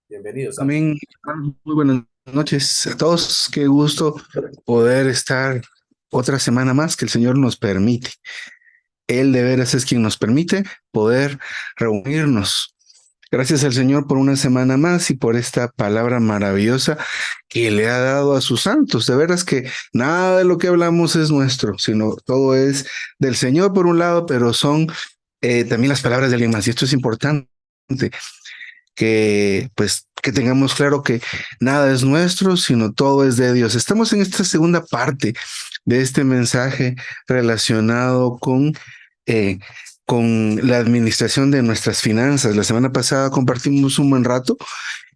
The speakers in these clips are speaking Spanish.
Bienvenidos. Amén. Muy buenas noches a todos. Qué gusto poder estar otra semana más que el Señor nos permite. Él de veras es quien nos permite poder reunirnos. Gracias al Señor por una semana más y por esta palabra maravillosa que le ha dado a sus santos. De veras que nada de lo que hablamos es nuestro, sino todo es del Señor por un lado, pero son también las palabras de alguien más. Y esto es importante que tengamos claro que nada es nuestro, sino todo es de Dios. Estamos en esta segunda parte de este mensaje relacionado eh, con la administración de nuestras finanzas. La semana pasada compartimos un buen rato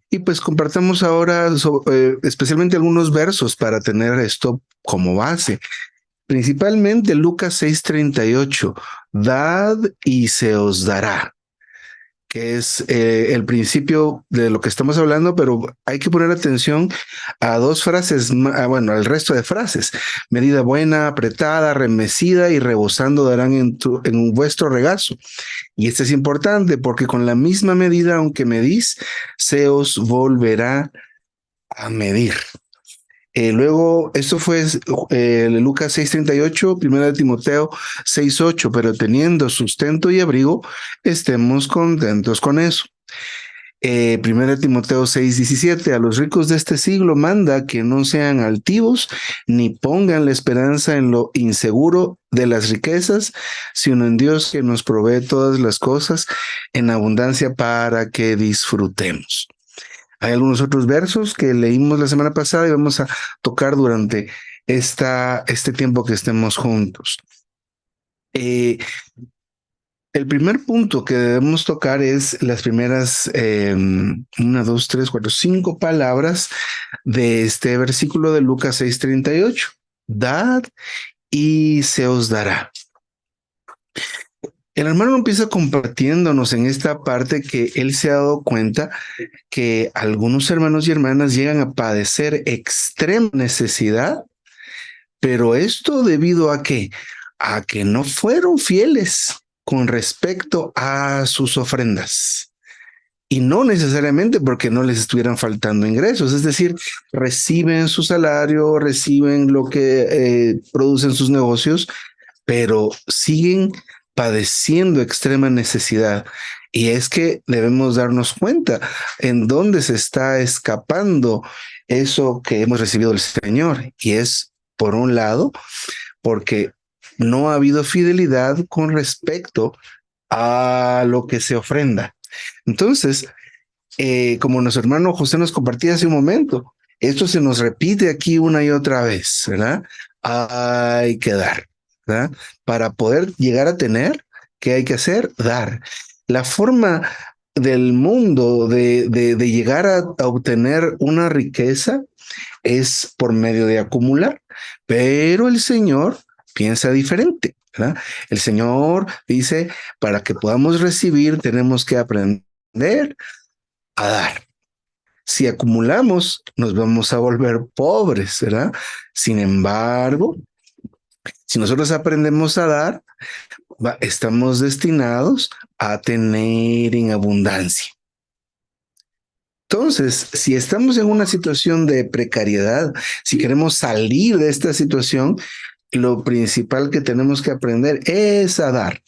y pues compartamos ahora especialmente algunos versos para tener esto como base. Principalmente Lucas 6:38, dad y se os dará, que es el principio de lo que estamos hablando, pero hay que poner atención a dos frases, bueno, al resto de frases. Medida buena, apretada, remecida y rebosando darán en vuestro regazo. Y esto es importante porque con la misma medida, aunque medís, se os volverá a medir. Luego, esto fue Lucas 6:38, 1 Timoteo 6:8, pero teniendo sustento y abrigo, estemos contentos con eso. 1 Timoteo 6:17, a los ricos de este siglo manda que no sean altivos, ni pongan la esperanza en lo inseguro de las riquezas, sino en Dios que nos provee todas las cosas en abundancia para que disfrutemos. Hay algunos otros versos que leímos la semana pasada y vamos a tocar durante este tiempo que estemos juntos. El primer punto que debemos tocar es las primeras 5 palabras de este versículo de Lucas 6:38. Dad y se os dará. El hermano empieza compartiéndonos en esta parte que él se ha dado cuenta que algunos hermanos y hermanas llegan a padecer extrema necesidad, pero esto debido a qué? A que no fueron fieles con respecto a sus ofrendas. Y no necesariamente porque no les estuvieran faltando ingresos, es decir, reciben su salario, reciben lo que producen sus negocios, pero siguen padeciendo extrema necesidad. Y es que debemos darnos cuenta en dónde se está escapando eso que hemos recibido del Señor. Y es, por un lado, porque no ha habido fidelidad con respecto a lo que se ofrenda. Entonces, como nuestro hermano José nos compartía hace un momento, esto se nos repite aquí una y otra vez, ¿verdad? Hay que dar, ¿verdad? Para poder llegar a tener, ¿qué hay que hacer? Dar. La forma del mundo de llegar a obtener una riqueza es por medio de acumular, pero el Señor piensa diferente, ¿verdad? El Señor dice, para que podamos recibir, tenemos que aprender a dar. Si acumulamos, nos vamos a volver pobres, ¿verdad? Sin embargo, si nosotros aprendemos a dar, estamos destinados a tener en abundancia. Entonces, si estamos en una situación de precariedad, si queremos salir de esta situación, lo principal que tenemos que aprender es a dar.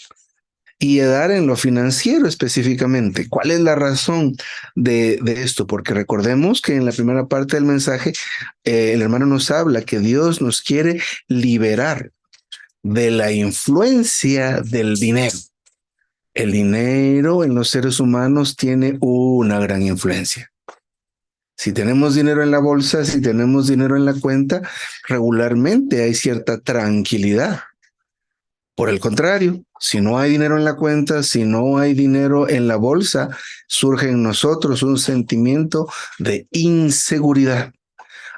Y a dar en lo financiero específicamente. ¿Cuál es la razón de esto? Porque recordemos que en la primera parte del mensaje, el hermano nos habla que Dios nos quiere liberar de la influencia del dinero. El dinero en los seres humanos tiene una gran influencia. Si tenemos dinero en la bolsa, si tenemos dinero en la cuenta, regularmente hay cierta tranquilidad. Por el contrario, si no hay dinero en la cuenta, si no hay dinero en la bolsa, surge en nosotros un sentimiento de inseguridad.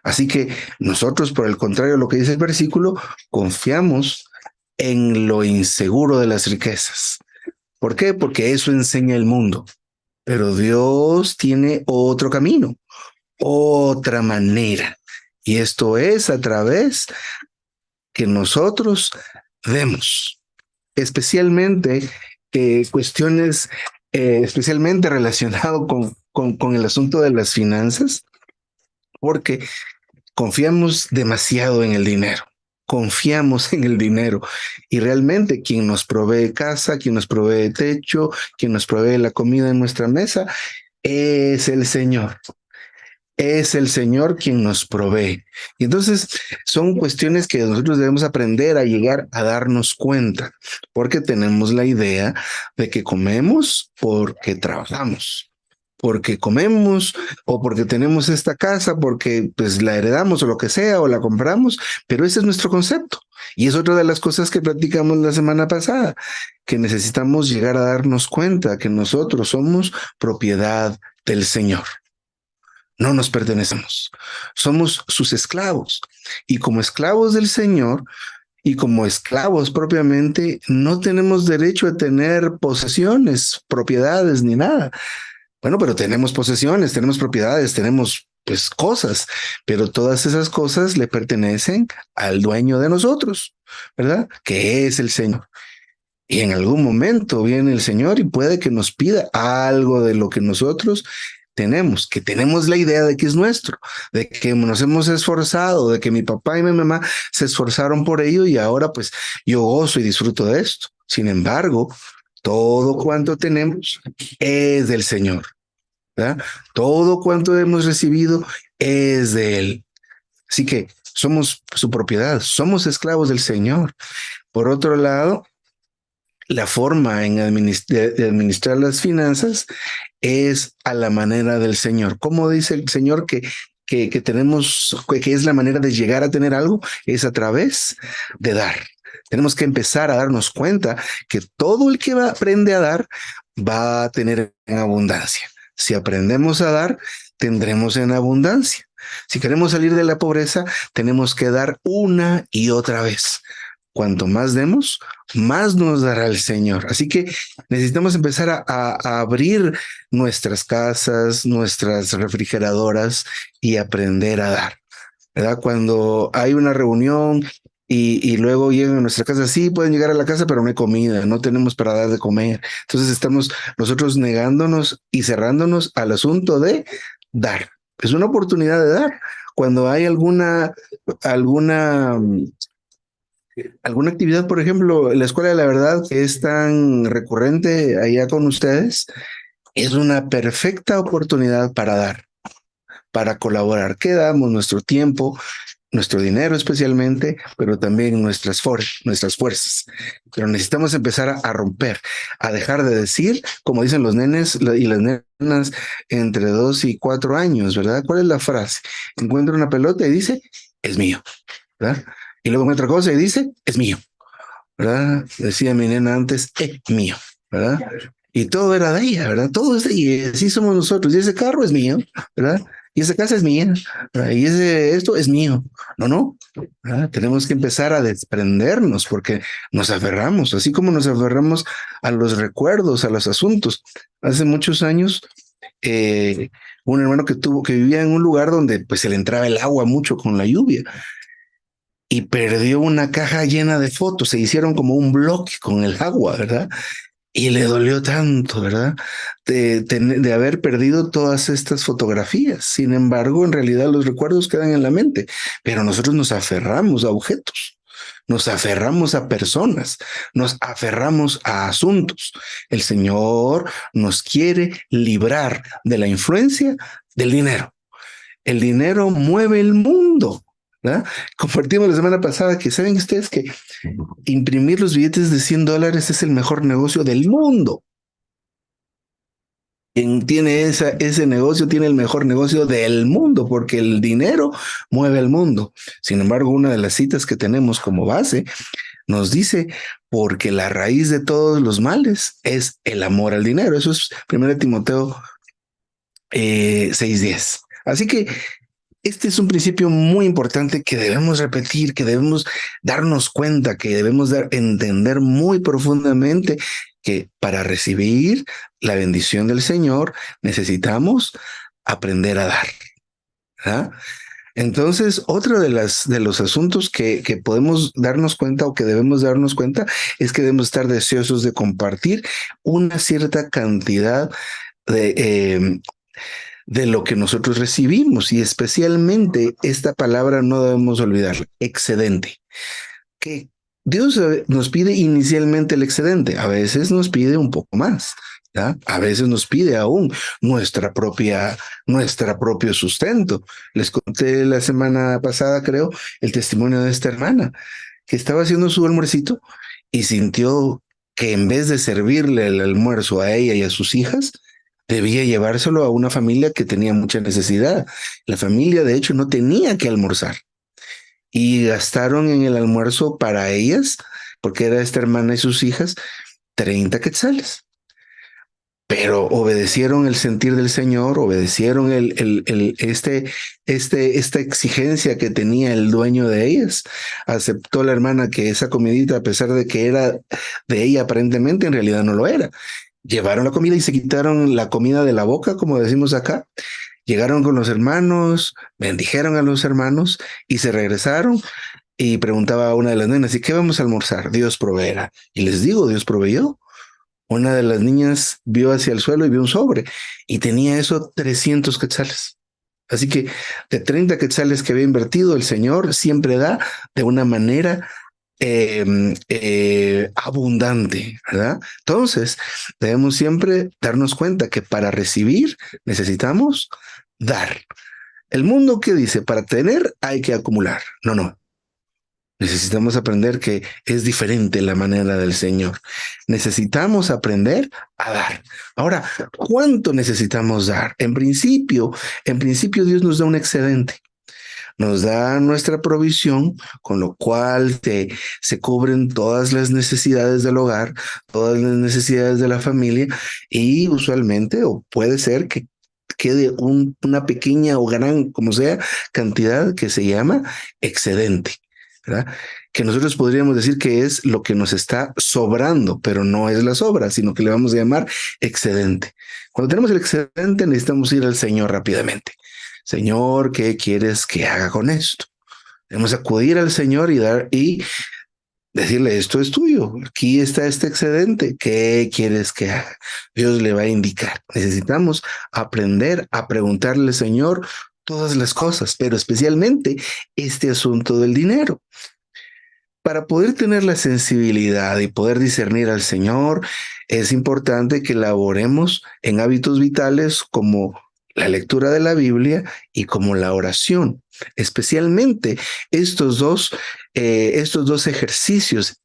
Así que nosotros, por el contrario, lo que dice el versículo, confiamos en lo inseguro de las riquezas. ¿Por qué? Porque eso enseña el mundo. Pero Dios tiene otro camino, otra manera. Y esto es a través que nosotros demos, especialmente cuestiones especialmente relacionado con el asunto de las finanzas, porque confiamos demasiado en el dinero. Confiamos en el dinero y realmente quien nos provee casa, quien nos provee techo, quien nos provee la comida en nuestra mesa es el Señor. Es el Señor quien nos provee. Y entonces son cuestiones que nosotros debemos aprender a llegar a darnos cuenta, porque tenemos la idea de que comemos porque trabajamos, porque comemos o porque tenemos esta casa, porque pues la heredamos o lo que sea, o la compramos, pero ese es nuestro concepto. Y es otra de las cosas que platicamos la semana pasada, que necesitamos llegar a darnos cuenta que nosotros somos propiedad del Señor. No nos pertenecemos. Somos sus esclavos. Y como esclavos del Señor y como esclavos propiamente, no tenemos derecho a tener posesiones, propiedades ni nada. Bueno, pero tenemos posesiones, tenemos propiedades, tenemos pues cosas, pero todas esas cosas le pertenecen al dueño de nosotros, ¿verdad? Que es el Señor. Y en algún momento viene el Señor y puede que nos pida algo de lo que nosotros tenemos, que tenemos la idea de que es nuestro, de que nos hemos esforzado, de que mi papá y mi mamá se esforzaron por ello y ahora pues yo gozo y disfruto de esto. Sin embargo, todo cuanto tenemos es del Señor, ¿verdad? Todo cuanto hemos recibido es de Él. Así que somos su propiedad, somos esclavos del Señor. Por otro lado, la forma de administrar las finanzas es a la manera del Señor. ¿Cómo dice el Señor que tenemos, que es la manera de llegar a tener algo? Es a través de dar. Tenemos que empezar a darnos cuenta que todo el que aprende a dar va a tener en abundancia. Si aprendemos a dar, tendremos en abundancia. Si queremos salir de la pobreza, tenemos que dar una y otra vez. Cuanto más demos, más nos dará el Señor. Así que necesitamos empezar a abrir nuestras casas, nuestras refrigeradoras y aprender a dar, ¿verdad? Cuando hay una reunión y luego llegan a nuestra casa, sí, pueden llegar a la casa, pero no hay comida, no tenemos para dar de comer. Entonces estamos nosotros negándonos y cerrándonos al asunto de dar. Es una oportunidad de dar. Cuando hay alguna alguna actividad, por ejemplo, la Escuela de la Verdad, que es tan recurrente allá con ustedes, es una perfecta oportunidad para dar, para colaborar. ¿Qué damos? Nuestro tiempo, nuestro dinero especialmente, pero también nuestras fuerzas. Pero necesitamos empezar a romper, a dejar de decir, como dicen los nenes y las nenas entre 2 y 4 años, ¿verdad? ¿Cuál es la frase? Encuentra una pelota y dice, es mío, ¿verdad? Y luego otra cosa y dice, es mío, ¿verdad? Decía mi nena antes, es mío, ¿verdad? Y todo era de ella, ¿verdad? Todo es de ella, y así somos nosotros. Y ese carro es mío, ¿verdad? Y esa casa es mía, ¿verdad? Y esto es mío. No, ¿verdad? Tenemos que empezar a desprendernos porque nos aferramos, así como nos aferramos a los recuerdos, a los asuntos. Hace muchos años, un hermano que vivía en un lugar donde pues se le entraba el agua mucho con la lluvia y perdió una caja llena de fotos, se hicieron como un bloque con el agua, ¿verdad? Y le dolió tanto, ¿verdad? De haber perdido todas estas fotografías. Sin embargo, en realidad los recuerdos quedan en la mente, pero nosotros nos aferramos a objetos, nos aferramos a personas, nos aferramos a asuntos. El Señor nos quiere librar de la influencia del dinero. El dinero mueve el mundo, ¿verdad? Compartimos la semana pasada que saben ustedes que imprimir los billetes de $100 es el mejor negocio del mundo. Quien tiene ese negocio tiene el mejor negocio del mundo porque el dinero mueve el mundo. Sin embargo, una de las citas que tenemos como base nos dice, porque la raíz de todos los males es el amor al dinero. Eso es 1 Timoteo 6:10. Así que este es un principio muy importante que debemos repetir, que debemos darnos cuenta, que debemos entender muy profundamente que para recibir la bendición del Señor necesitamos aprender a dar, ¿verdad? Entonces, otro de los asuntos que podemos darnos cuenta o que debemos darnos cuenta es que debemos estar deseosos de compartir una cierta cantidad de lo que nosotros recibimos y especialmente esta palabra no debemos olvidarla, excedente, que Dios nos pide inicialmente el excedente, a veces nos pide un poco más, ¿ya? A veces nos pide aún nuestra propio sustento. Les conté la semana pasada, creo, el testimonio de esta hermana que estaba haciendo su almuercito y sintió que en vez de servirle el almuerzo a ella y a sus hijas, debía llevárselo a una familia que tenía mucha necesidad. La familia, de hecho, no tenía que almorzar y gastaron en el almuerzo para ellas, porque era esta hermana y sus hijas, 30 quetzales. Pero obedecieron el sentir del Señor, obedecieron esta exigencia que tenía el dueño de ellas. Aceptó la hermana que esa comidita, a pesar de que era de ella aparentemente, en realidad no lo era. Llevaron la comida y se quitaron la comida de la boca, como decimos acá. Llegaron con los hermanos, bendijeron a los hermanos y se regresaron y preguntaba a una de las nenas, ¿y qué vamos a almorzar? Dios proveerá. Y les digo, Dios proveyó. Una de las niñas vio hacia el suelo y vio un sobre y tenía eso 300 quetzales. Así que de 30 quetzales que había invertido, el Señor siempre da de una manera abundante, ¿verdad? Entonces, debemos siempre darnos cuenta que para recibir necesitamos dar. El mundo que dice, para tener hay que acumular. No. Necesitamos aprender que es diferente la manera del Señor. Necesitamos aprender a dar. Ahora, ¿cuánto necesitamos dar? En principio Dios nos da un excedente. nos da nuestra provisión, con lo cual se cubren todas las necesidades del hogar, todas las necesidades de la familia, y usualmente, o puede ser que quede una pequeña o gran, como sea, cantidad que se llama excedente, ¿verdad? Que nosotros podríamos decir que es lo que nos está sobrando, pero no es la sobra, sino que le vamos a llamar excedente. Cuando tenemos el excedente, necesitamos ir al Señor rápidamente. Señor, ¿qué quieres que haga con esto? Debemos acudir al Señor y decirle, esto es tuyo, aquí está este excedente, ¿qué quieres que haga? Dios le va a indicar. Necesitamos aprender a preguntarle, Señor, todas las cosas, pero especialmente este asunto del dinero. Para poder tener la sensibilidad y poder discernir al Señor, es importante que elaboremos en hábitos vitales como la lectura de la Biblia y como la oración. Especialmente estos dos ejercicios,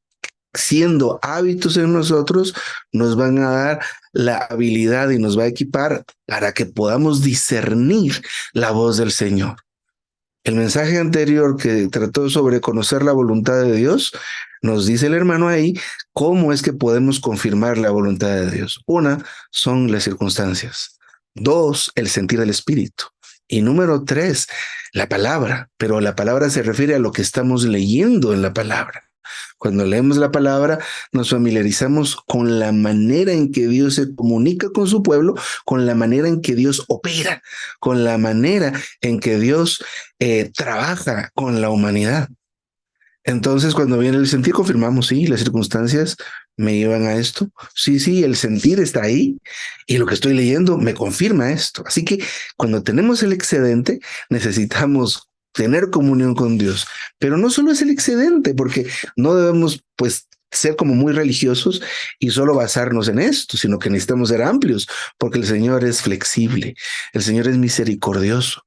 siendo hábitos en nosotros, nos van a dar la habilidad y nos va a equipar para que podamos discernir la voz del Señor. El mensaje anterior que trató sobre conocer la voluntad de Dios, nos dice el hermano ahí cómo es que podemos confirmar la voluntad de Dios. Una son las circunstancias. Dos, el sentir del Espíritu. Y número tres, la palabra. Pero la palabra se refiere a lo que estamos leyendo en la palabra. Cuando leemos la palabra, nos familiarizamos con la manera en que Dios se comunica con su pueblo, con la manera en que Dios opera, con la manera en que Dios trabaja con la humanidad. Entonces, cuando viene el sentir, confirmamos, sí, las circunstancias me llevan a esto. Sí, sí, el sentir está ahí y lo que estoy leyendo me confirma esto. Así que cuando tenemos el excedente, necesitamos tener comunión con Dios. Pero no solo es el excedente, porque no debemos, pues, ser como muy religiosos y solo basarnos en esto, sino que necesitamos ser amplios, porque el Señor es flexible, el Señor es misericordioso.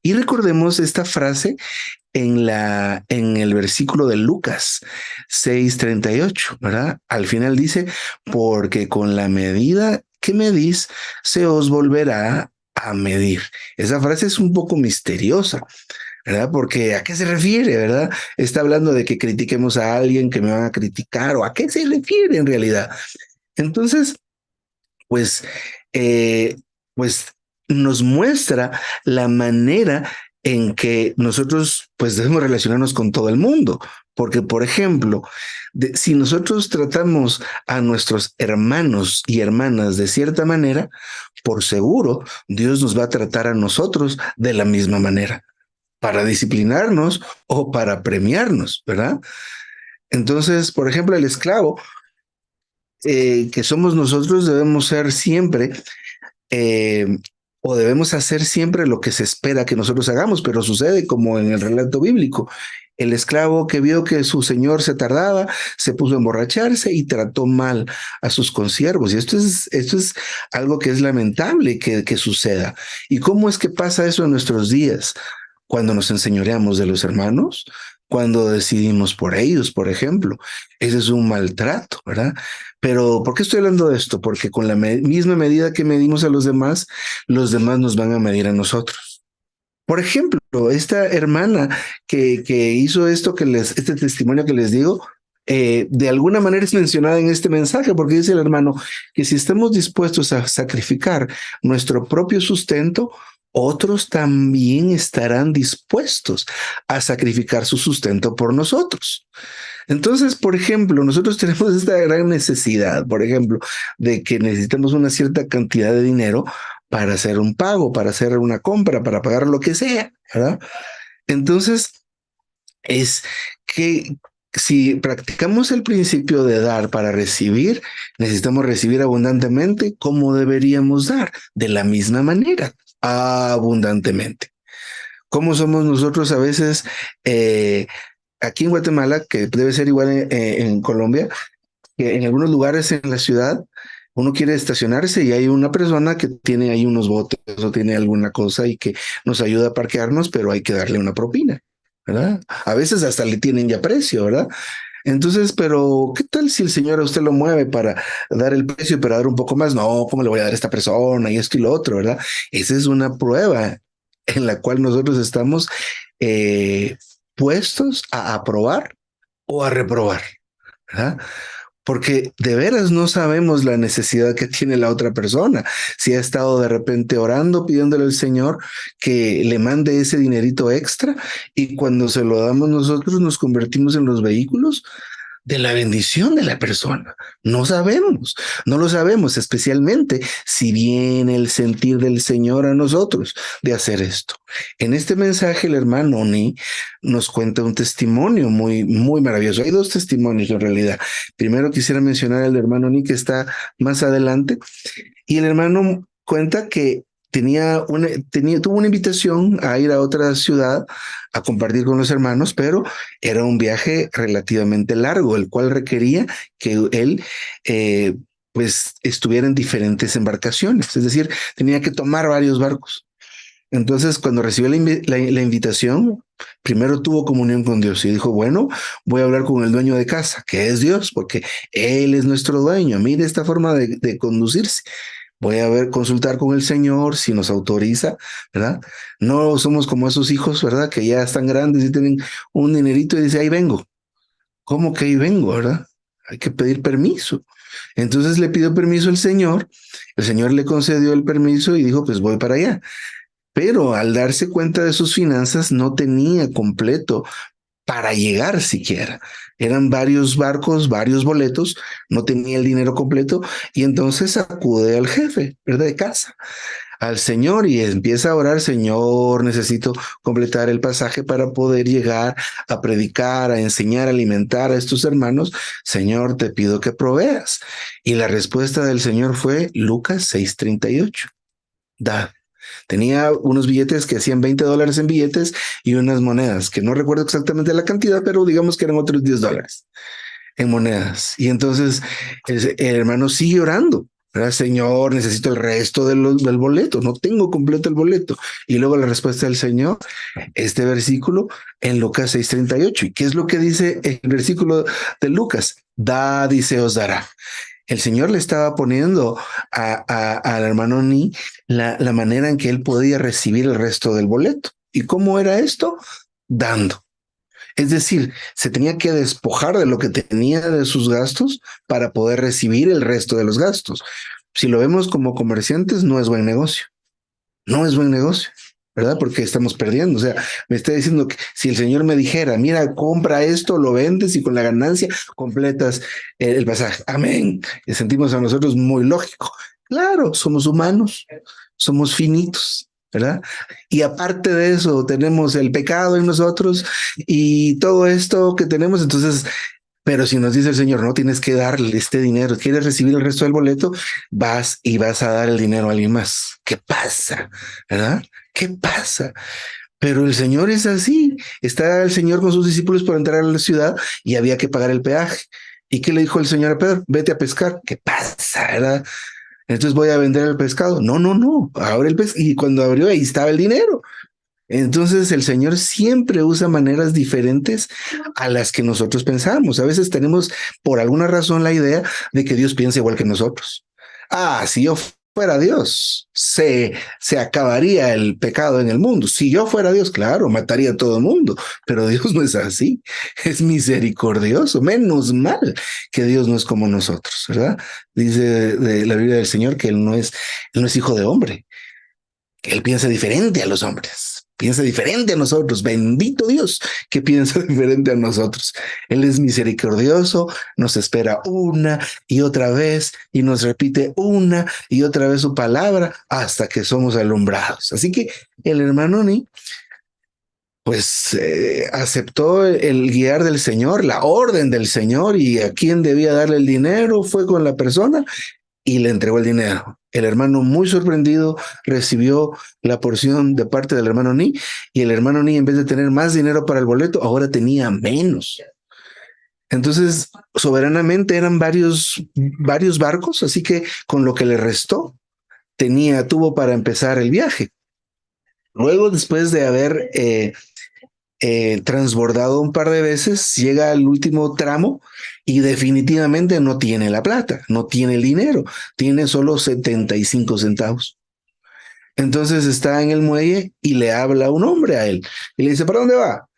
Y recordemos esta frase en el versículo de Lucas 6:38, ¿verdad? Al final dice, porque con la medida que medís, se os volverá a medir. Esa frase es un poco misteriosa, ¿verdad? Porque ¿a qué se refiere, verdad? Está hablando de que critiquemos a alguien, que me van a criticar, o ¿a qué se refiere en realidad? Entonces, pues, eh, pues nos muestra la manera en que nosotros pues debemos relacionarnos con todo el mundo. Porque, por ejemplo, si nosotros tratamos a nuestros hermanos y hermanas de cierta manera, por seguro Dios nos va a tratar a nosotros de la misma manera, para disciplinarnos o para premiarnos, ¿verdad? Entonces, por ejemplo, el esclavo que somos nosotros debemos ser siempre eh, o debemos hacer siempre lo que se espera que nosotros hagamos, pero sucede como en el relato bíblico. El esclavo que vio que su señor se tardaba, se puso a emborracharse y trató mal a sus consiervos. Y esto es algo que es lamentable que suceda. ¿Y cómo es que pasa eso en nuestros días? Cuando nos enseñoreamos de los hermanos, cuando decidimos por ellos, por ejemplo. Ese es un maltrato, ¿verdad? Pero ¿por qué estoy hablando de esto? Porque con la misma medida que medimos a los demás nos van a medir a nosotros. Por ejemplo, esta hermana que hizo este testimonio que les digo, de alguna manera es mencionada en este mensaje, porque dice el hermano que si estamos dispuestos a sacrificar nuestro propio sustento, otros también estarán dispuestos a sacrificar su sustento por nosotros. Entonces, por ejemplo, nosotros tenemos esta gran necesidad, por ejemplo, de que necesitamos una cierta cantidad de dinero para hacer un pago, para hacer una compra, para pagar lo que sea, ¿verdad? Entonces, es que si practicamos el principio de dar para recibir, necesitamos recibir abundantemente como deberíamos dar, de la misma manera, abundantemente. ¿Cómo somos nosotros a veces aquí en Guatemala, que debe ser igual en Colombia, que en algunos lugares en la ciudad uno quiere estacionarse y hay una persona que tiene ahí unos botes o tiene alguna cosa y que nos ayuda a parquearnos, pero hay que darle una propina, ¿verdad? A veces hasta le tienen ya precio, ¿verdad? Entonces, pero ¿qué tal si el Señor a usted lo mueve para dar el precio y para dar un poco más? No, ¿cómo le voy a dar a esta persona y esto y lo otro, ¿verdad? Esa es una prueba en la cual nosotros estamos puestos a aprobar o a reprobar, ¿verdad? Porque de veras no sabemos la necesidad que tiene la otra persona. Si ha estado de repente orando, pidiéndole al Señor que le mande ese dinerito extra y cuando se lo damos nosotros nos convertimos en los vehículos de la bendición de la persona. No sabemos, no lo sabemos, especialmente si viene el sentir del Señor a nosotros de hacer esto. En este mensaje, el hermano Oni nos cuenta un testimonio muy maravilloso. Hay dos testimonios en realidad. Primero quisiera mencionar al hermano Oni que está más adelante y el hermano cuenta que tuvo una invitación a ir a otra ciudad a compartir con los hermanos, pero era un viaje relativamente largo, el cual requería que él pues estuviera en diferentes embarcaciones, es decir, tenía que tomar varios barcos. Entonces, cuando recibió la invitación, primero tuvo comunión con Dios y dijo, bueno, voy a hablar con el dueño de casa, que es Dios, porque Él es nuestro dueño. Mire esta forma de conducirse. Voy a ver, consultar con el Señor si nos autoriza, ¿verdad? No somos como esos hijos, ¿verdad? Que ya están grandes y tienen un dinerito y dice, ahí vengo. ¿Cómo que ahí vengo, verdad? Hay que pedir permiso. Entonces le pidió permiso al Señor, el Señor le concedió el permiso y dijo, pues voy para allá. Pero al darse cuenta de sus finanzas, no tenía completo para llegar siquiera. Eran varios barcos, varios boletos, no tenía el dinero completo y entonces acude al jefe, ¿verdad? De casa, al Señor y empieza a orar, Señor, necesito completar el pasaje para poder llegar a predicar, a enseñar, a alimentar a estos hermanos. Señor, te pido que proveas. Y la respuesta del Señor fue Lucas 6:38. Da. Tenía unos billetes que hacían $20 en billetes y unas monedas, que no recuerdo exactamente la cantidad, pero digamos que eran otros $10 en monedas. Y entonces el hermano sigue orando. ¿Verdad? Señor, necesito el resto del boleto, no tengo completo el boleto. Y luego la respuesta del Señor, este versículo en Lucas 6:38. ¿Y qué es lo que dice el versículo de Lucas? Da, dice, os dará. El Señor le estaba poniendo al hermano Ni la manera en que él podía recibir el resto del boleto. ¿Y cómo era esto? Dando. Es decir, se tenía que despojar de lo que tenía de sus gastos para poder recibir el resto de los gastos. Si lo vemos como comerciantes, no es buen negocio. No es buen negocio, ¿verdad? Porque estamos perdiendo. O sea, me está diciendo que si el Señor me dijera, mira, compra esto, lo vendes y con la ganancia completas el pasaje. Amén. Y sentimos a nosotros muy lógico. Claro, somos humanos, somos finitos, ¿verdad? Y aparte de eso, tenemos el pecado en nosotros y todo esto que tenemos, entonces pero si nos dice el Señor, no tienes que darle este dinero, quieres recibir el resto del boleto, vas y vas a dar el dinero a alguien más. ¿Qué pasa? ¿Verdad? ¿Qué pasa? Pero el Señor es así. Está el Señor con sus discípulos por entrar a la ciudad y había que pagar el peaje. ¿Y qué le dijo el Señor a Pedro? Vete a pescar. ¿Qué pasa? ¿Verdad? Entonces voy a vender el pescado. No, no, no. Abre el pescado. Y cuando abrió, ahí estaba el dinero. Entonces el Señor siempre usa maneras diferentes a las que nosotros pensamos. A veces tenemos por alguna razón la idea de que Dios piensa igual que nosotros. Si yo fuera Dios, se acabaría el pecado en el mundo. Si yo fuera Dios, claro, mataría a todo el mundo, pero Dios no es así. Es misericordioso. Menos mal que Dios no es como nosotros, ¿verdad? Dice de la Biblia del Señor que él no es hijo de hombre. Él piensa diferente a los hombres, piensa diferente a nosotros. Bendito Dios que piensa diferente a nosotros. Él es misericordioso, nos espera una y otra vez y nos repite una y otra vez su palabra hasta que somos alumbrados. Así que el hermano Ni pues aceptó el guiar del Señor, la orden del Señor y a quien debía darle el dinero fue con la persona y le entregó el dinero. El hermano, muy sorprendido, recibió la porción de parte del hermano Ni y el hermano Ni, en vez de tener más dinero para el boleto, ahora tenía menos. Entonces, soberanamente eran varios barcos, así que con lo que le restó, tuvo para empezar el viaje. Luego, después de haber transbordado un par de veces, llega al último tramo y definitivamente no tiene la plata, no tiene el dinero, tiene solo 75 centavos. Entonces está en el muelle y le habla un hombre a él y le dice, ¿para dónde va?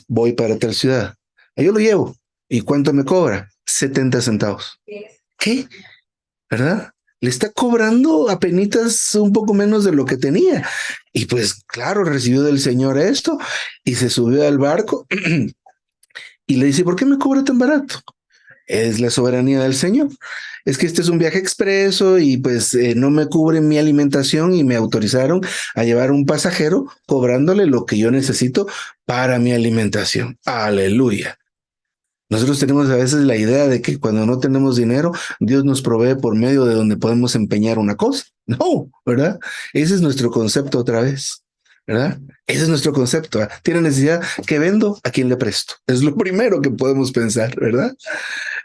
Voy para tal ciudad. Yo lo llevo. ¿Y cuánto me cobra? 70 centavos. ¿Qué? ¿Verdad? Le está cobrando apenitas un poco menos de lo que tenía. Y pues claro, recibió del Señor esto y se subió al barco y le dice, ¿por qué me cobra tan barato? Es la soberanía del Señor. Es que este es un viaje expreso y pues no me cubre mi alimentación y me autorizaron a llevar un pasajero cobrándole lo que yo necesito para mi alimentación. Aleluya. Nosotros tenemos a veces la idea de que cuando no tenemos dinero, Dios nos provee por medio de donde podemos empeñar una cosa. No, ¿verdad? Ese es nuestro concepto otra vez, ¿verdad? Ese es nuestro concepto. ¿Verdad? Tiene necesidad, ¿qué vendo? ¿A quién le presto? Es lo primero que podemos pensar, ¿verdad?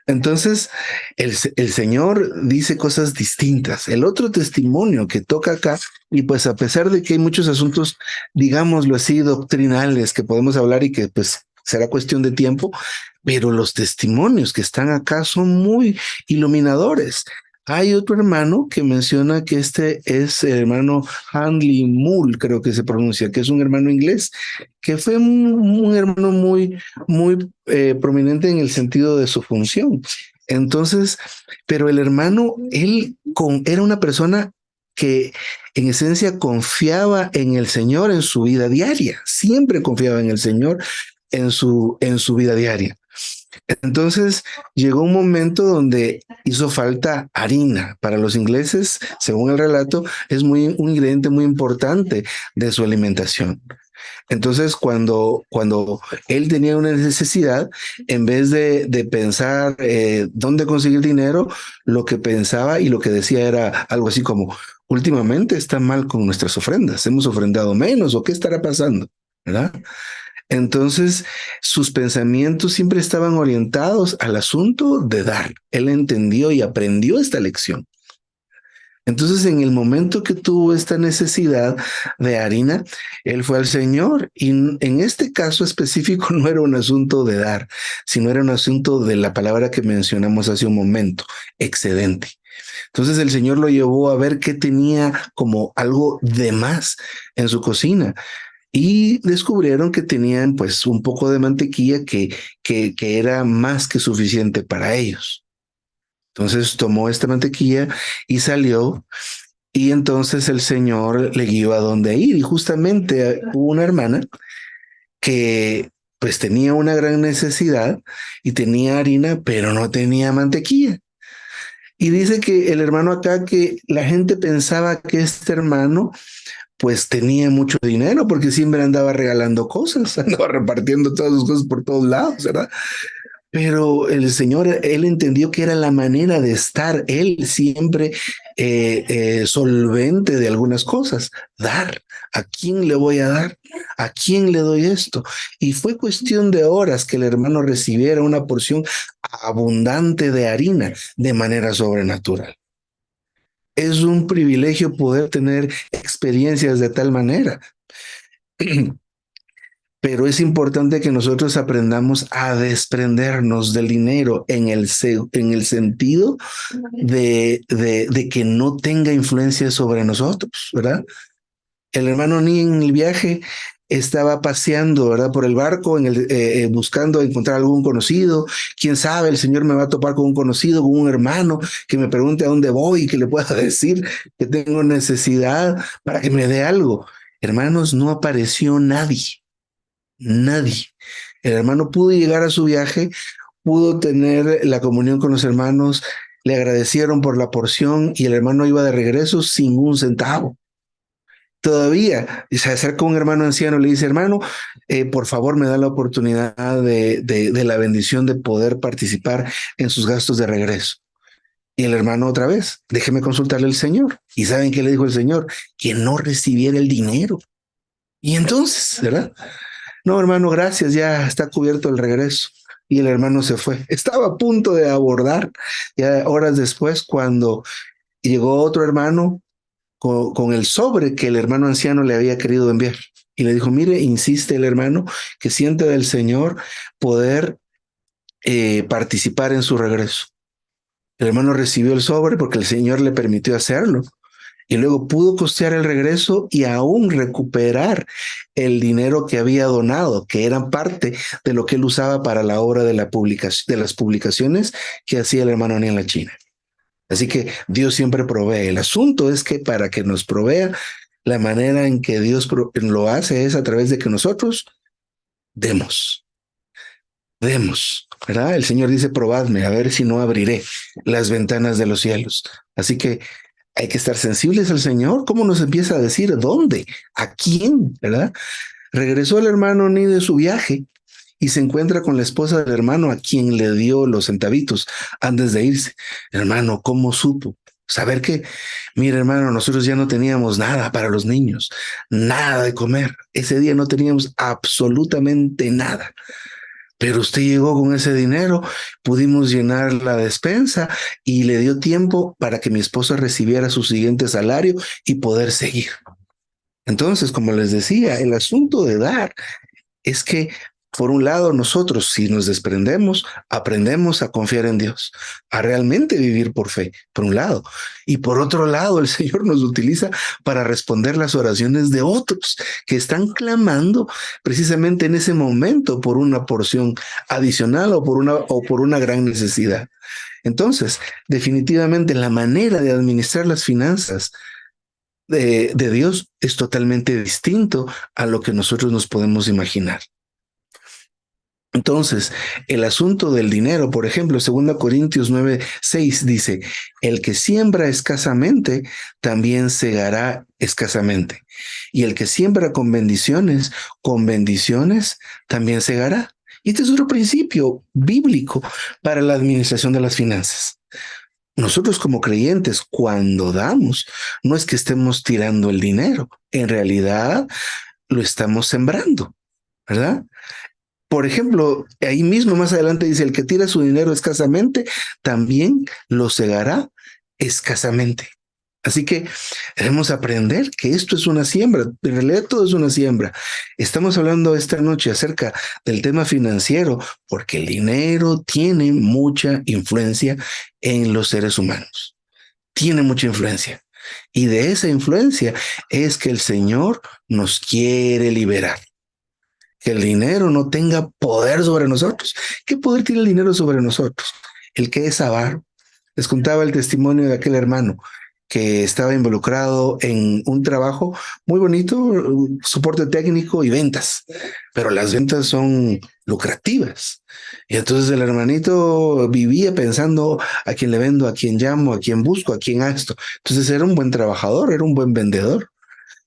Entonces, el Señor dice cosas distintas. El otro testimonio que toca acá, y pues a pesar de que hay muchos asuntos, digámoslo así, doctrinales que podemos hablar y que pues será cuestión de tiempo, pero los testimonios que están acá son muy iluminadores. Hay otro hermano que menciona que este es el hermano Handley Moore, creo que se pronuncia, que es un hermano inglés, que fue un hermano muy prominente en el sentido de su función. Entonces, pero el hermano, era una persona que en esencia confiaba en el Señor en su vida diaria, siempre confiaba en el Señor en su vida diaria. Entonces llegó un momento donde hizo falta harina. Para los ingleses, según el relato, es un ingrediente muy importante de su alimentación. Entonces, cuando él tenía una necesidad, en vez de pensar dónde conseguir dinero, lo que pensaba y lo que decía era algo así como, últimamente está mal con nuestras ofrendas, hemos ofrendado menos o qué estará pasando, ¿verdad? Entonces, sus pensamientos siempre estaban orientados al asunto de dar. Él entendió y aprendió esta lección. Entonces, en el momento que tuvo esta necesidad de harina, él fue al Señor y en este caso específico no era un asunto de dar, sino era un asunto de la palabra que mencionamos hace un momento, excedente. Entonces el Señor lo llevó a ver qué tenía como algo de más en su cocina y descubrieron que tenían pues un poco de mantequilla que era más que suficiente para ellos. Entonces tomó esta mantequilla y salió y entonces el Señor le guió a dónde ir y justamente hubo una hermana que pues tenía una gran necesidad y tenía harina, pero no tenía mantequilla. Y dice que el hermano acá, que la gente pensaba que este hermano pues tenía mucho dinero porque siempre andaba regalando cosas, andaba repartiendo todas sus cosas por todos lados, ¿verdad? Pero el Señor, él entendió que era la manera de estar, él siempre solvente de algunas cosas, dar. ¿A quién le voy a dar? ¿A quién le doy esto? Y fue cuestión de horas que el hermano recibiera una porción abundante de harina de manera sobrenatural. Es un privilegio poder tener experiencias de tal manera. Pero es importante que nosotros aprendamos a desprendernos del dinero en el sentido de que no tenga influencia sobre nosotros, ¿verdad? El hermano ni en el viaje estaba paseando, ¿verdad? Por el barco, buscando encontrar algún conocido. Quién sabe, el Señor me va a topar con un conocido, con un hermano que me pregunte a dónde voy y que le pueda decir que tengo necesidad para que me dé algo. Hermanos, no apareció nadie. Nadie. El hermano pudo llegar a su viaje, pudo tener la comunión con los hermanos, le agradecieron por la porción y el hermano iba de regreso sin un centavo. Todavía se acerca un hermano anciano, le dice, hermano, por favor me da la oportunidad de la bendición de poder participar en sus gastos de regreso. Y el hermano otra vez, déjeme consultarle al Señor. ¿Y saben qué le dijo el Señor? Que no recibiera el dinero. Y entonces, ¿verdad? No, hermano, gracias, ya está cubierto el regreso. Y el hermano se fue. Estaba a punto de abordar, ya horas después, cuando llegó otro hermano con el sobre que el hermano anciano le había querido enviar. Y le dijo, mire, insiste el hermano que siente del Señor poder participar en su regreso. El hermano recibió el sobre porque el Señor le permitió hacerlo. y luego pudo costear el regreso y aún recuperar el dinero que había donado, que eran parte de lo que él usaba para la obra de de las publicaciones que hacía el hermano en la China. Así que Dios siempre provee. El asunto es que para que nos provea, la manera en que Dios lo hace es a través de que nosotros demos, ¿verdad? El Señor dice, probadme, a ver si no abriré las ventanas de los cielos. Así que hay que estar sensibles al Señor. ¿Cómo nos empieza a decir? ¿Dónde? ¿A quién? ¿Verdad? Regresó el hermano Ni de su viaje y se encuentra con la esposa del hermano a quien le dio los centavitos antes de irse. Hermano, ¿cómo supo? Saber que, mira hermano, nosotros ya no teníamos nada para los niños, nada de comer. Ese día no teníamos absolutamente nada. Pero usted llegó con ese dinero, pudimos llenar la despensa y le dio tiempo para que mi esposa recibiera su siguiente salario y poder seguir. Entonces, como les decía, el asunto de dar es que, por un lado, nosotros, si nos desprendemos, aprendemos a confiar en Dios, a realmente vivir por fe, por un lado. Y por otro lado, el Señor nos utiliza para responder las oraciones de otros que están clamando precisamente en ese momento por una porción adicional o por una gran necesidad. Entonces, definitivamente la manera de administrar las finanzas de Dios es totalmente distinto a lo que nosotros nos podemos imaginar. Entonces, el asunto del dinero, por ejemplo, 2 Corintios 9:6 dice, el que siembra escasamente, también segará escasamente. Y el que siembra con bendiciones, también segará. Y este es otro principio bíblico para la administración de las finanzas. Nosotros como creyentes, cuando damos, no es que estemos tirando el dinero, en realidad lo estamos sembrando, ¿verdad? Por ejemplo, ahí mismo más adelante dice, el que tira su dinero escasamente, también lo segará escasamente. Así que debemos aprender que esto es una siembra, en realidad todo es una siembra. Estamos hablando esta noche acerca del tema financiero porque el dinero tiene mucha influencia en los seres humanos. Tiene mucha influencia. Y de esa influencia es que el Señor nos quiere liberar. Que el dinero no tenga poder sobre nosotros. ¿Qué poder tiene el dinero sobre nosotros? El que es avaro. Les contaba el testimonio de aquel hermano que estaba involucrado en un trabajo muy bonito, soporte técnico y ventas, pero las ventas son lucrativas. Y entonces el hermanito vivía pensando a quién le vendo, a quién llamo, a quién busco, a quién hago esto. Entonces era un buen trabajador, era un buen vendedor,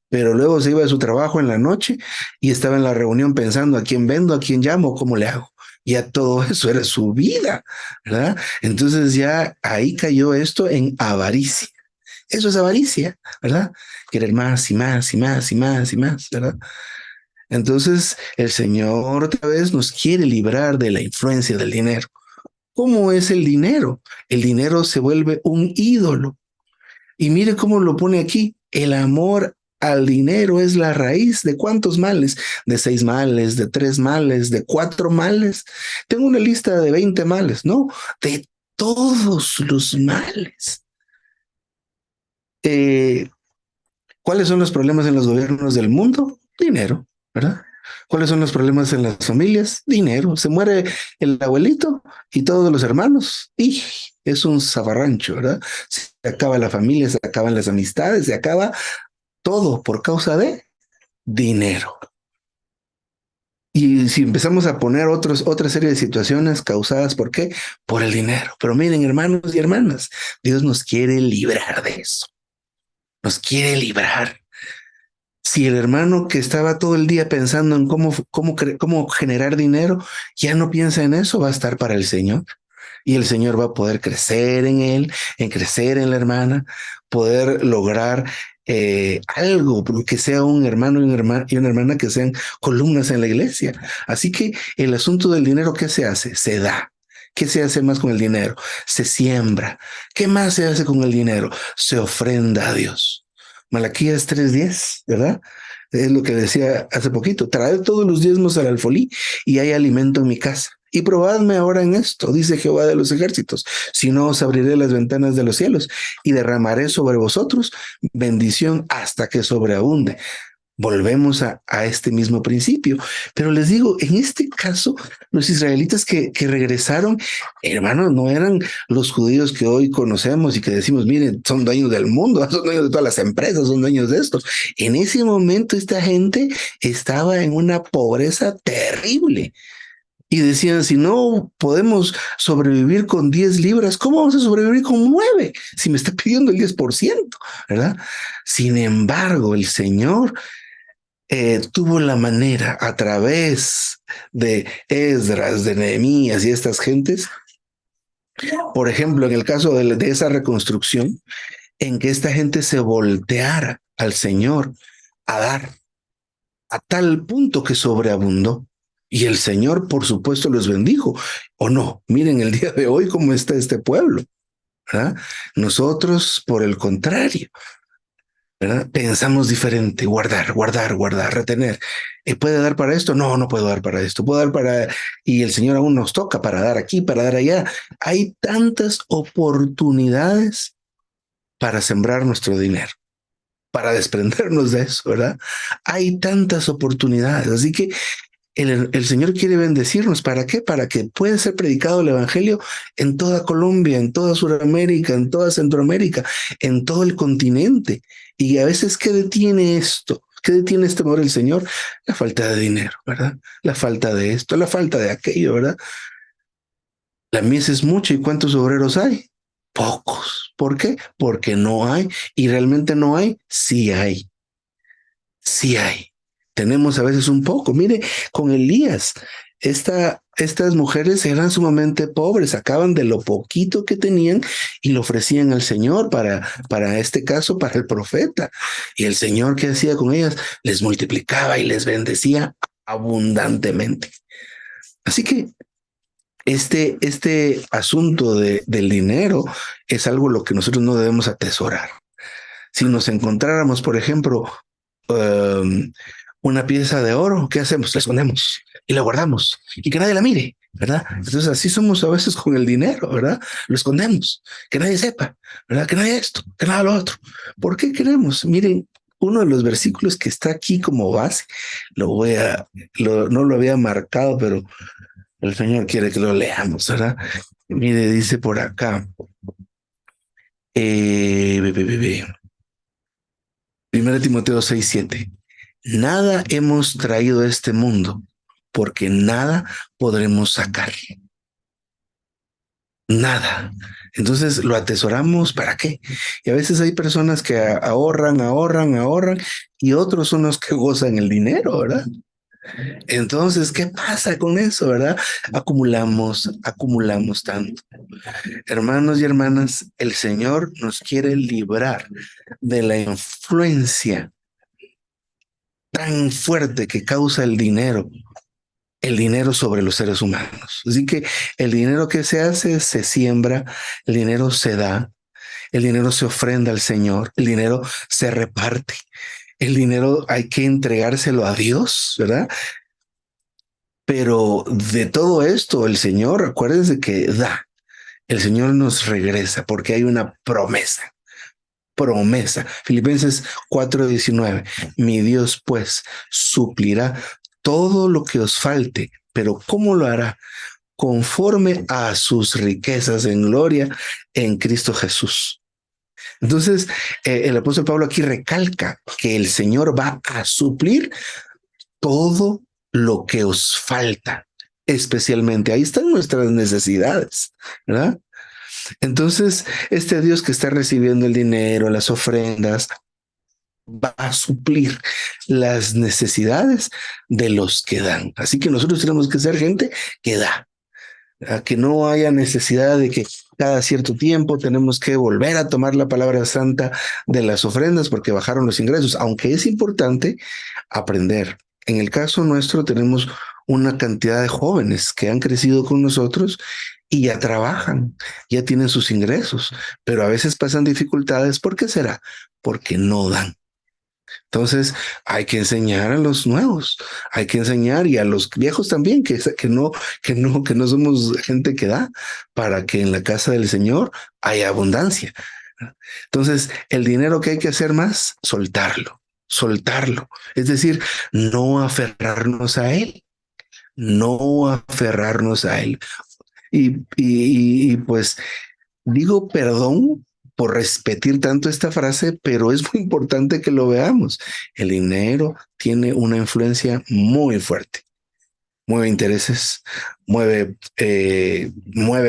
pero luego se iba a su trabajo en la noche y estaba en la reunión pensando a quién vendo, a quién llamo, cómo le hago. Y a todo eso era su vida, ¿verdad? Entonces ya ahí cayó esto en avaricia. Eso es avaricia, ¿verdad? Querer más y más y más y más y más, ¿verdad? Entonces el Señor otra vez nos quiere librar de la influencia del dinero. ¿Cómo es el dinero? El dinero se vuelve un ídolo. Y mire cómo lo pone aquí. El amor al dinero es la raíz de cuántos males, de 6 males, de 3 males, de 4 males. Tengo una lista de 20 males, no, de todos los males. Eh, ¿Cuáles son los problemas en los gobiernos del mundo? Dinero, ¿verdad? ¿Cuáles son los problemas en las familias? Dinero. Se muere el abuelito y todos los hermanos. Y es un zafarrancho, ¿verdad? Se acaba la familia, se acaban las amistades, se acaba todo por causa de dinero. Y si empezamos a poner otra serie de situaciones causadas, ¿por qué? Por el dinero. Pero miren, hermanos y hermanas, Dios nos quiere librar de eso. Nos quiere librar. Si el hermano que estaba todo el día pensando en cómo generar dinero, ya no piensa en eso, va a estar para el Señor. Y el Señor va a poder crecer en él, en crecer en la hermana, poder lograr algo, que sea un hermano y una hermana que sean columnas en la iglesia. Así que el asunto del dinero, ¿qué se hace? Se da. ¿Qué se hace más con el dinero? Se siembra. ¿Qué más se hace con el dinero? Se ofrenda a Dios. Malaquías 3:10, ¿verdad? Es lo que decía hace poquito. Traed todos los diezmos al alfolí y hay alimento en mi casa. Y probadme ahora en esto, dice Jehová de los ejércitos, si no os abriré las ventanas de los cielos y derramaré sobre vosotros bendición hasta que sobreabunde. Volvemos a este mismo principio. Pero les digo, en este caso, los israelitas que regresaron, hermanos, no eran los judíos que hoy conocemos y que decimos, miren, son dueños del mundo, son dueños de todas las empresas, son dueños de esto. En ese momento esta gente estaba en una pobreza terrible. Y decían, si no podemos sobrevivir con 10 libras, ¿cómo vamos a sobrevivir con 9? Si me está pidiendo el 10%, ¿verdad? Sin embargo, el Señor tuvo la manera a través de Esdras, de Nehemías y estas gentes, por ejemplo, en el caso de esa reconstrucción, en que esta gente se volteara al Señor a dar a tal punto que sobreabundó. Y el Señor, por supuesto, los bendijo. ¿O no? Miren el día de hoy cómo está este pueblo, ¿verdad? Nosotros, por el contrario, ¿verdad? Pensamos diferente, guardar, guardar, guardar, retener. ¿Puede dar para esto? No, no puedo dar para esto. Puedo dar para... Y el Señor aún nos toca para dar aquí, para dar allá. Hay tantas oportunidades para sembrar nuestro dinero, para desprendernos de eso, ¿verdad? Hay tantas oportunidades. Así que el Señor quiere bendecirnos. ¿Para qué? Para que pueda ser predicado el Evangelio en toda Colombia, en toda Sudamérica, en toda Centroamérica, en todo el continente. Y a veces, ¿qué detiene esto? ¿Qué detiene este amor del Señor? La falta de dinero, ¿verdad? La falta de esto, la falta de aquello, ¿verdad? La mies es mucha, ¿y cuántos obreros hay? Pocos. ¿Por qué? Porque no hay. ¿Y realmente no hay? Sí hay. Sí hay. Tenemos a veces un poco. Mire, con Elías, estas mujeres eran sumamente pobres, sacaban de lo poquito que tenían y lo ofrecían al Señor para este caso, para el profeta. Y el Señor, ¿qué hacía con ellas? Les multiplicaba y les bendecía abundantemente. Así que este asunto del dinero es algo lo que nosotros no debemos atesorar. Si nos encontráramos, por ejemplo, um, una pieza de oro, ¿qué hacemos? La escondemos y la guardamos y que nadie la mire, ¿verdad? Entonces así somos a veces con el dinero, ¿verdad? Lo escondemos, que nadie sepa, ¿verdad? Que nadie esto, que nada lo otro. ¿Por qué queremos? Miren, uno de los versículos que está aquí como base, no lo había marcado, pero el Señor quiere que lo leamos, ¿verdad? Mire, dice por acá, eh, 1 Timoteo 6:7. Nada hemos traído a este mundo, porque nada podremos sacar. Nada. Entonces lo atesoramos, ¿para qué? Y a veces hay personas que ahorran, ahorran, ahorran, y otros son los que gozan el dinero, ¿verdad? Entonces, ¿qué pasa con eso, verdad? Acumulamos, acumulamos tanto. Hermanos y hermanas, el Señor nos quiere librar de la influencia tan fuerte que causa el dinero sobre los seres humanos. Así que el dinero que se hace se siembra, el dinero se da, el dinero se ofrenda al Señor, el dinero se reparte, el dinero hay que entregárselo a Dios, ¿verdad? Pero de todo esto, el Señor, acuérdense que da, el Señor nos regresa porque hay una promesa. Promesa. Filipenses 4:19. Mi Dios pues suplirá todo lo que os falte, pero ¿cómo lo hará? Conforme a sus riquezas en gloria en Cristo Jesús. Entonces, el apóstol Pablo aquí recalca que el Señor va a suplir todo lo que os falta, especialmente ahí están nuestras necesidades, ¿verdad? Entonces, este Dios que está recibiendo el dinero, las ofrendas, va a suplir las necesidades de los que dan. Así que nosotros tenemos que ser gente que da, a que no haya necesidad de que cada cierto tiempo tenemos que volver a tomar la palabra santa de las ofrendas porque bajaron los ingresos, aunque es importante aprender. En el caso nuestro tenemos una cantidad de jóvenes que han crecido con nosotros y ya trabajan, ya tienen sus ingresos, pero a veces pasan dificultades. ¿Por qué será? Porque no dan. Entonces, hay que enseñar a los nuevos, hay que enseñar y a los viejos también, que no somos gente que da, para que en la casa del Señor haya abundancia. Entonces, el dinero que hay que hacer más, soltarlo. Es decir, no aferrarnos a él, no aferrarnos a él. Y pues digo perdón por repetir tanto esta frase, pero es muy importante que lo veamos. El dinero tiene una influencia muy fuerte, mueve intereses, mueve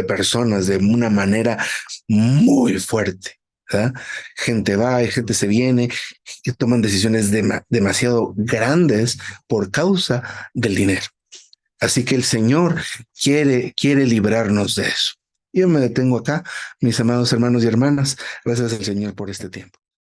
personas de una manera muy fuerte. ¿Verdad? Gente va y gente se viene y toman decisiones demasiado grandes por causa del dinero. Así que el Señor quiere librarnos de eso. Yo me detengo acá, mis amados hermanos y hermanas. Gracias al Señor por este tiempo.